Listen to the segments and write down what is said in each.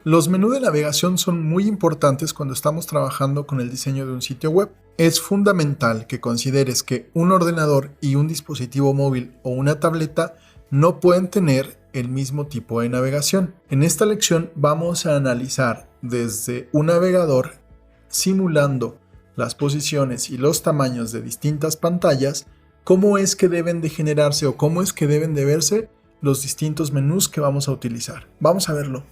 Los menús de navegación son muy importantes cuando estamos trabajando con el diseño de un sitio web. Es fundamental que consideres que un ordenador y un dispositivo móvil o una tableta no pueden tener el mismo tipo de navegación. En esta lección vamos a analizar desde un navegador simulando las posiciones y los tamaños de distintas pantallas, cómo es que deben de generarse o cómo es que deben de verse los distintos menús que vamos a utilizar. Vamos a verlo.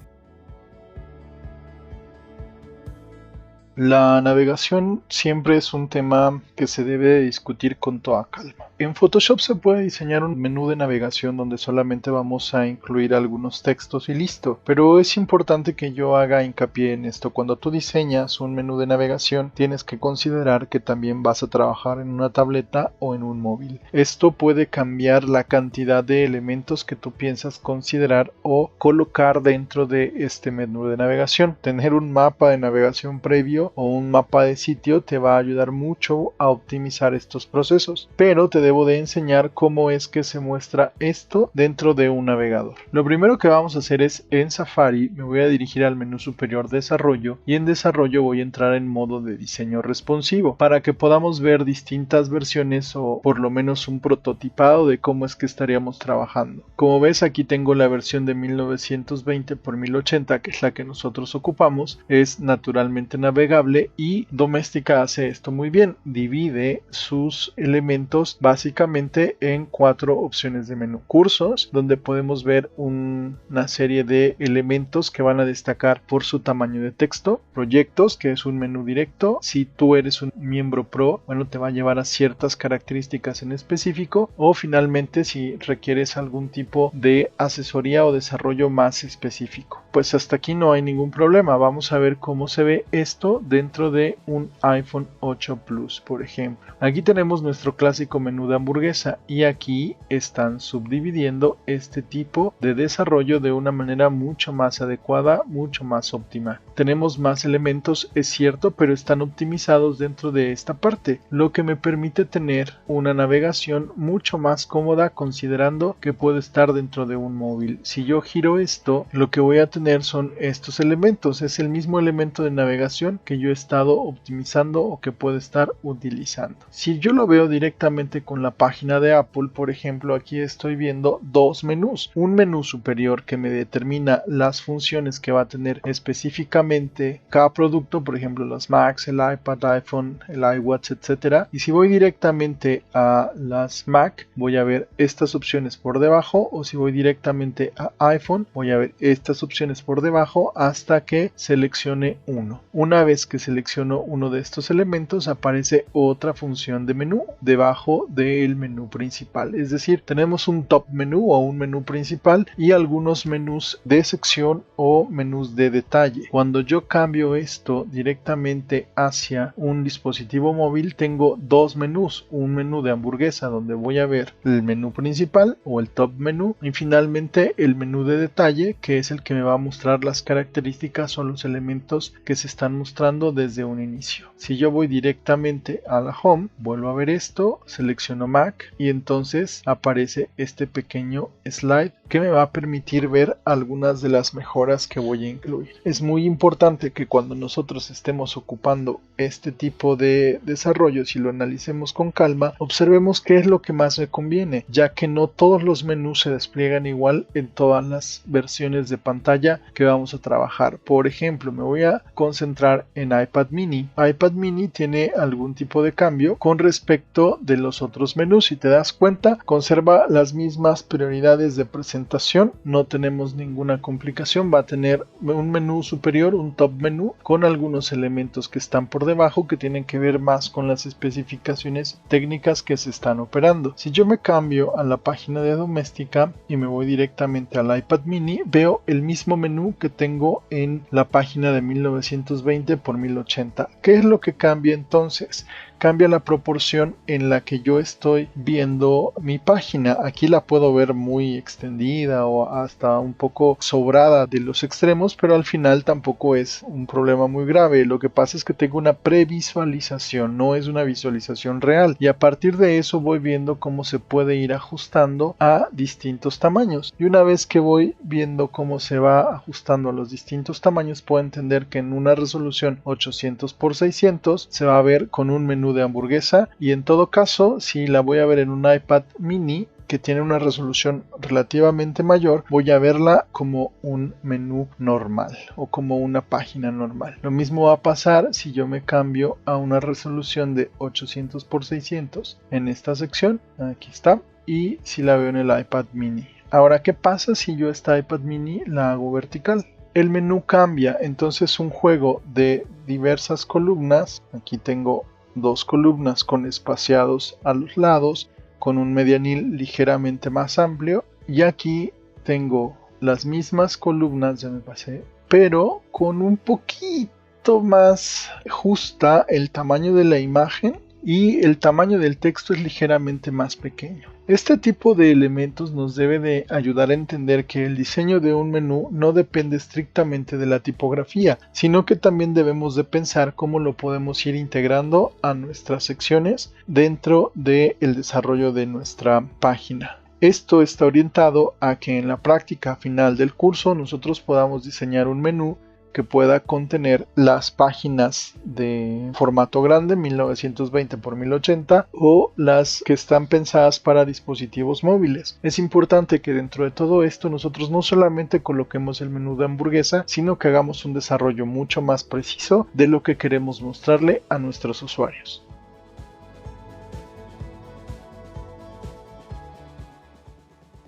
La navegación siempre es un tema que se debe de discutir con toda calma. En Photoshop se puede diseñar un menú de navegación donde solamente vamos a incluir algunos textos y listo, pero es importante que yo haga hincapié en esto. Cuando tú diseñas un menú de navegación tienes que considerar que también vas a trabajar en una tableta o en un móvil. Esto puede cambiar la cantidad de elementos que tú piensas considerar o colocar dentro de este menú de navegación. Tener un mapa de navegación previo o un mapa de sitio te va a ayudar mucho a optimizar estos procesos, pero te debo de enseñar cómo es que se muestra esto dentro de un navegador. Lo primero que vamos a hacer es en Safari me voy a dirigir al menú superior desarrollo y en desarrollo voy a entrar en modo de diseño responsivo para que podamos ver distintas versiones o por lo menos un prototipado de cómo es que estaríamos trabajando. Como ves, aquí tengo la versión de 1920 x 1080 que es la que nosotros ocupamos. Es naturalmente navegable y Doméstica hace esto muy bien, divide sus elementos básicamente en 4 opciones de menú. Cursos, donde podemos ver una serie de elementos que van a destacar por su tamaño de texto. Proyectos, que es un menú directo. Si tú eres un miembro pro, bueno, te va a llevar a ciertas características en específico. O finalmente, si requieres algún tipo de asesoría o desarrollo más específico. Pues hasta aquí no hay ningún problema. Vamos a ver cómo se ve esto dentro de un iPhone 8 Plus, por ejemplo. Aquí tenemos nuestro clásico menú de hamburguesa y aquí están subdividiendo este tipo de desarrollo de una manera mucho más adecuada, mucho más óptima. Tenemos más elementos, es cierto, pero están optimizados dentro de esta parte, lo que me permite tener una navegación mucho más cómoda considerando que puedo estar dentro de un móvil. Si yo giro esto, lo que voy a tener son estos elementos, es el mismo elemento de navegación que yo he estado optimizando o que puedo estar utilizando. Si yo lo veo directamente con la página de Apple, por ejemplo, aquí estoy viendo dos menús. Un menú superior que me determina las funciones que va a tener específicamente cada producto, por ejemplo los Macs, el iPad, iPhone, el iWatch, etcétera. Y si voy directamente a las Mac, voy a ver estas opciones por debajo, o si voy directamente a iPhone, voy a ver estas opciones por debajo hasta que seleccione uno. Una vez que selecciono uno de estos elementos, aparece otra función de menú debajo del menú principal. Es decir, tenemos un top menú o un menú principal y algunos menús de sección o menús de detalle. Cuando yo cambio esto directamente hacia un dispositivo móvil, tengo dos menús. Un menú de hamburguesa donde voy a ver el menú principal o el top menú y finalmente el menú de detalle, que es el que me va a mostrar las características o los elementos que se están mostrando desde un inicio. Si yo voy directamente a la home, vuelvo a ver esto, selecciono Mac y entonces aparece este pequeño slide que me va a permitir ver algunas de las mejoras que voy a incluir. Es muy importante que cuando nosotros estemos ocupando este tipo de desarrollos y lo analicemos con calma, observemos qué es lo que más me conviene, ya que no todos los menús se despliegan igual en todas las versiones de pantalla que vamos a trabajar. Por ejemplo, me voy a concentrar en iPad mini. iPad mini tiene algún tipo de cambio con respecto de los otros menús. Si te das cuenta, conserva las mismas prioridades de presentación, no tenemos ninguna complicación. Va a tener un menú superior, un top menú con algunos elementos que están por debajo que tienen que ver más con las especificaciones técnicas que se están operando. Si yo me cambio a la página de Doméstica y me voy directamente al iPad mini, veo el mismo menú que tengo en la página de 1920 x 1080. ¿Qué es lo que cambia entonces? Cambia la proporción en la que yo estoy viendo mi página. Aquí la puedo ver muy extendida o hasta un poco sobrada de los extremos, pero al final tampoco es un problema muy grave. Lo que pasa es que tengo una previsualización, no es una visualización real, y a partir de eso voy viendo cómo se puede ir ajustando a distintos tamaños. Y una vez que voy viendo cómo se va ajustando a los distintos tamaños, puedo entender que en una resolución 800 por 600 se va a ver con un menú de hamburguesa, y en todo caso, si la voy a ver en un iPad mini que tiene una resolución relativamente mayor, voy a verla como un menú normal o como una página normal. Lo mismo va a pasar si yo me cambio a una resolución de 800 por 600 en esta sección, aquí está, y si la veo en el iPad mini. Ahora, ¿qué pasa si yo esta iPad mini la hago vertical? El menú cambia, entonces un juego de diversas columnas, aquí tengo dos columnas con espaciados a los lados, con un medianil ligeramente más amplio, y aquí tengo las mismas columnas, ya me pasé, pero con un poquito más justa el tamaño de la imagen y el tamaño del texto es ligeramente más pequeño. Este tipo de elementos nos debe de ayudar a entender que el diseño de un menú no depende estrictamente de la tipografía, sino que también debemos de pensar cómo lo podemos ir integrando a nuestras secciones dentro del desarrollo de nuestra página. Esto está orientado a que en la práctica final del curso nosotros podamos diseñar un menú que pueda contener las páginas de formato grande 1920 por 1080 o las que están pensadas para dispositivos móviles. Es importante que dentro de todo esto nosotros no solamente coloquemos el menú de hamburguesa, sino que hagamos un desarrollo mucho más preciso de lo que queremos mostrarle a nuestros usuarios.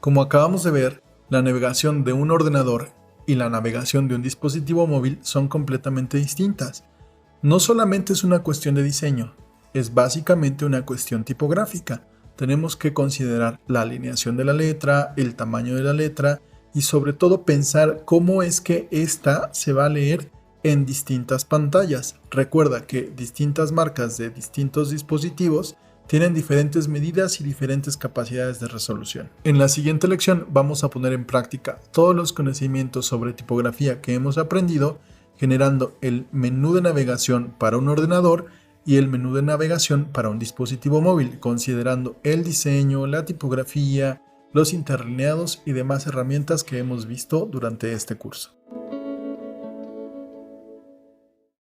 Como acabamos de ver, la navegación de un ordenador y la navegación de un dispositivo móvil son completamente distintas. No solamente es una cuestión de diseño, es básicamente una cuestión tipográfica. Tenemos que considerar la alineación de la letra, el tamaño de la letra y sobre todo pensar cómo es que esta se va a leer en distintas pantallas. Recuerda que distintas marcas de distintos dispositivos tienen diferentes medidas y diferentes capacidades de resolución. En la siguiente lección vamos a poner en práctica todos los conocimientos sobre tipografía que hemos aprendido, generando el menú de navegación para un ordenador y el menú de navegación para un dispositivo móvil, considerando el diseño, la tipografía, los interlineados y demás herramientas que hemos visto durante este curso.